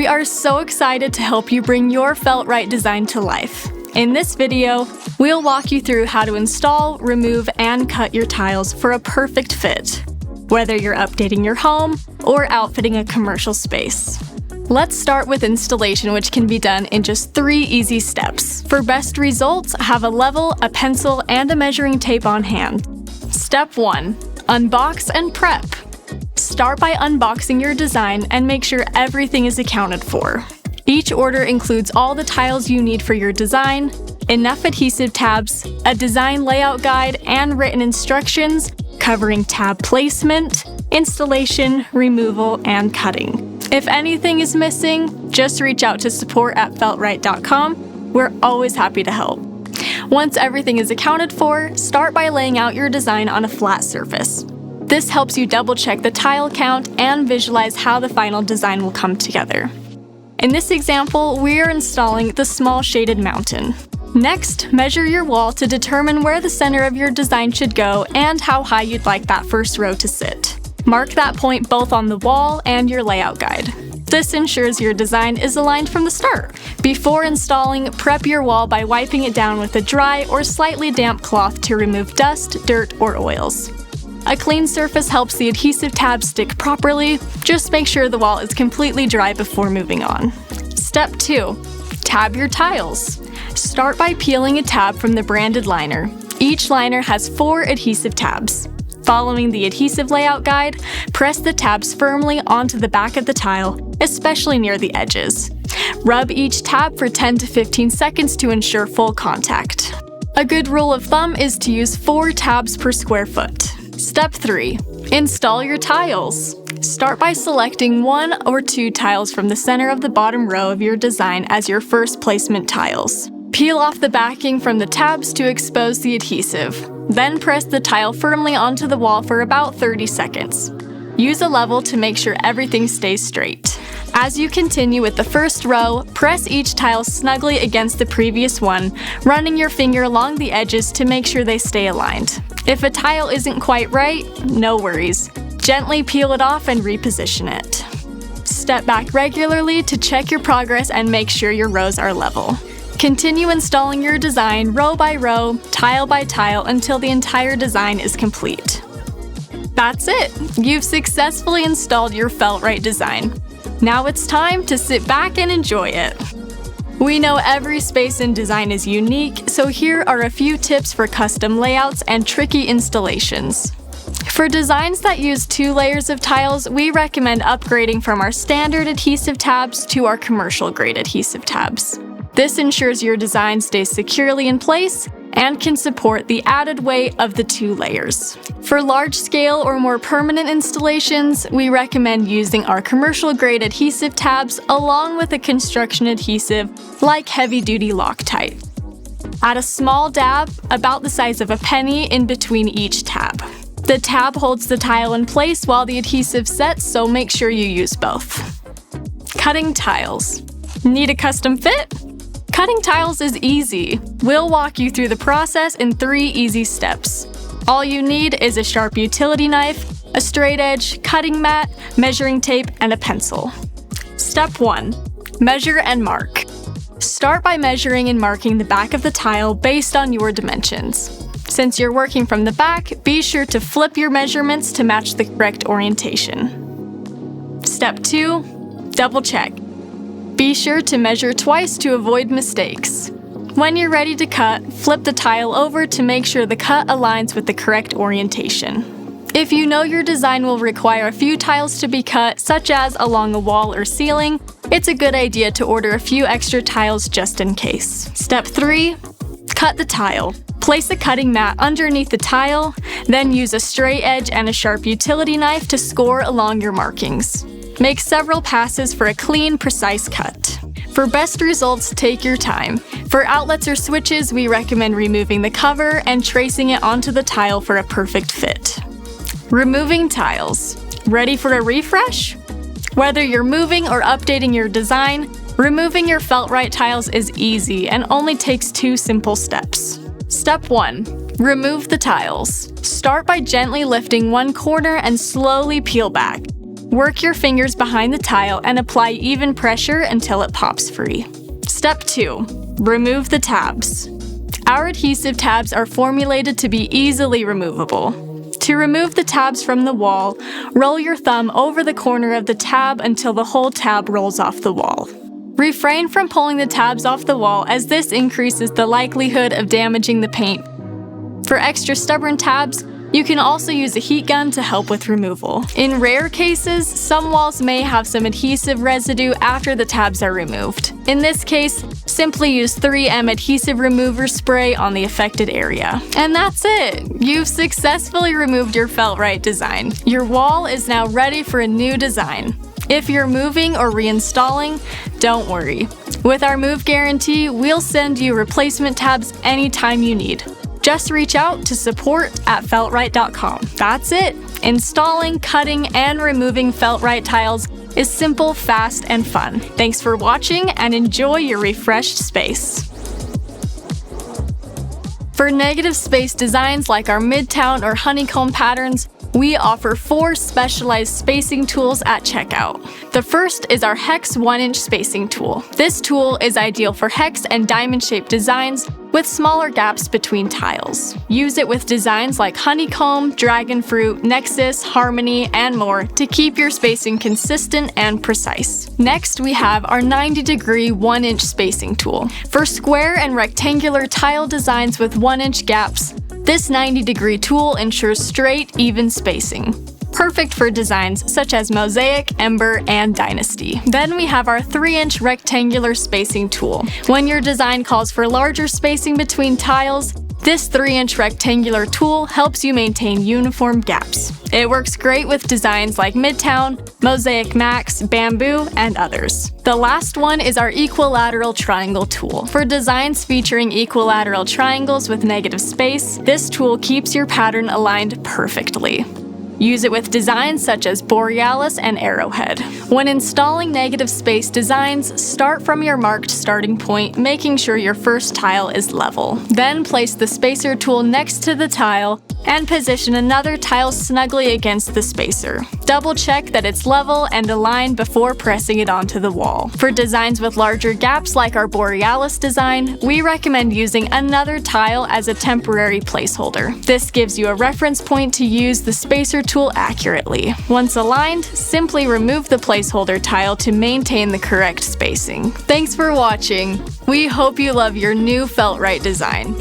We are so excited to help you bring your Feltrite design to life. In this video, we'll walk you through how to install, remove, and cut your tiles for a perfect fit, whether you're updating your home or outfitting a commercial space. Let's start with installation, which can be done in just 3 easy steps. For best results, have a level, a pencil, and a measuring tape on hand. Step 1. Unbox and prep. Start by unboxing your design and make sure everything is accounted for. Each order includes all the tiles you need for your design, enough adhesive tabs, a design layout guide, and written instructions covering tab placement, installation, removal, and cutting. If anything is missing, just reach out to support@feltrite.com. We're always happy to help. Once everything is accounted for, start by laying out your design on a flat surface. This helps you double-check the tile count and visualize how the final design will come together. In this example, we are installing the small shaded mountain. Next, measure your wall to determine where the center of your design should go and how high you'd like that first row to sit. Mark that point both on the wall and your layout guide. This ensures your design is aligned from the start. Before installing, prep your wall by wiping it down with a dry or slightly damp cloth to remove dust, dirt, or oils. A clean surface helps the adhesive tabs stick properly. Just make sure the wall is completely dry before moving on. Step 2. Tab your tiles. Start by peeling a tab from the branded liner. Each liner has 4 adhesive tabs. Following the adhesive layout guide, press the tabs firmly onto the back of the tile, especially near the edges. Rub each tab for 10 to 15 seconds to ensure full contact. A good rule of thumb is to use 4 tabs per square foot. Step 3. Install your tiles. Start by selecting 1 or 2 tiles from the center of the bottom row of your design as your first placement tiles. Peel off the backing from the tabs to expose the adhesive. Then press the tile firmly onto the wall for about 30 seconds. Use a level to make sure everything stays straight. As you continue with the first row, press each tile snugly against the previous one, running your finger along the edges to make sure they stay aligned. If a tile isn't quite right, no worries. Gently peel it off and reposition it. Step back regularly to check your progress and make sure your rows are level. Continue installing your design row by row, tile by tile until the entire design is complete. That's it! You've successfully installed your Feltrite design. Now it's time to sit back and enjoy it. We know every space and design is unique, so here are a few tips for custom layouts and tricky installations. For designs that use 2 layers of tiles, we recommend upgrading from our standard adhesive tabs to our commercial grade adhesive tabs. This ensures your design stays securely in place and can support the added weight of the 2 layers. For large-scale or more permanent installations, we recommend using our commercial-grade adhesive tabs along with a construction adhesive like heavy-duty Loctite. Add a small dab, about the size of a penny, in between each tab. The tab holds the tile in place while the adhesive sets, so make sure you use both. Cutting tiles. Need a custom fit? Cutting tiles is easy. We'll walk you through the process in 3 easy steps. All you need is a sharp utility knife, a straight edge, cutting mat, measuring tape, and a pencil. Step 1. Measure and mark. Start by measuring and marking the back of the tile based on your dimensions. Since you're working from the back, be sure to flip your measurements to match the correct orientation. Step 2. Double check. Be sure to measure twice to avoid mistakes. When you're ready to cut, flip the tile over to make sure the cut aligns with the correct orientation. If you know your design will require a few tiles to be cut, such as along a wall or ceiling, it's a good idea to order a few extra tiles just in case. Step 3. Cut the tile. Place a cutting mat underneath the tile, then use a straight edge and a sharp utility knife to score along your markings. Make several passes for a clean, precise cut. For best results, take your time. For outlets or switches, we recommend removing the cover and tracing it onto the tile for a perfect fit. Removing tiles. Ready for a refresh? Whether you're moving or updating your design, removing your Feltrite tiles is easy and only takes 2 simple steps. Step 1. Remove the tiles. Start by gently lifting one corner and slowly peel back. Work your fingers behind the tile and apply even pressure until it pops free. Step 2. Remove the tabs. Our adhesive tabs are formulated to be easily removable. To remove the tabs from the wall, roll your thumb over the corner of the tab until the whole tab rolls off the wall. Refrain from pulling the tabs off the wall as this increases the likelihood of damaging the paint. For extra stubborn tabs, you can also use a heat gun to help with removal. In rare cases, some walls may have some adhesive residue after the tabs are removed. In this case, simply use 3M adhesive remover spray on the affected area. And that's it! You've successfully removed your Feltrite design. Your wall is now ready for a new design. If you're moving or reinstalling, don't worry. With our move guarantee, we'll send you replacement tabs anytime you need. Just reach out to support@feltrite.com. That's it! Installing, cutting, and removing Feltrite tiles is simple, fast, and fun. Thanks for watching and enjoy your refreshed space. For negative space designs like our Midtown or honeycomb patterns, we offer 4 specialized spacing tools at checkout. The first is our Hex 1-inch spacing tool. This tool is ideal for hex and diamond-shaped designs with smaller gaps between tiles. Use it with designs like honeycomb, dragon fruit, nexus, harmony, and more to keep your spacing consistent and precise. Next, we have our 90-degree 1-inch spacing tool. For square and rectangular tile designs with 1-inch gaps, this 90-degree tool ensures straight, even spacing. Perfect for designs such as Mosaic, Ember, and Dynasty. Then we have our 3-inch rectangular spacing tool. When your design calls for larger spacing between tiles, this 3-inch rectangular tool helps you maintain uniform gaps. It works great with designs like Midtown, Mosaic Max, Bamboo, and others. The last one is our equilateral triangle tool. For designs featuring equilateral triangles with negative space, this tool keeps your pattern aligned perfectly. Use it with designs such as Borealis and Arrowhead. When installing negative space designs, start from your marked starting point, making sure your first tile is level. Then place the spacer tool next to the tile and position another tile snugly against the spacer. Double check that it's level and aligned before pressing it onto the wall. For designs with larger gaps like our Borealis design, we recommend using another tile as a temporary placeholder. This gives you a reference point to use the spacer tool accurately. Once aligned, simply remove the placeholder tile to maintain the correct spacing. Thanks for watching! We hope you love your new Feltrite design.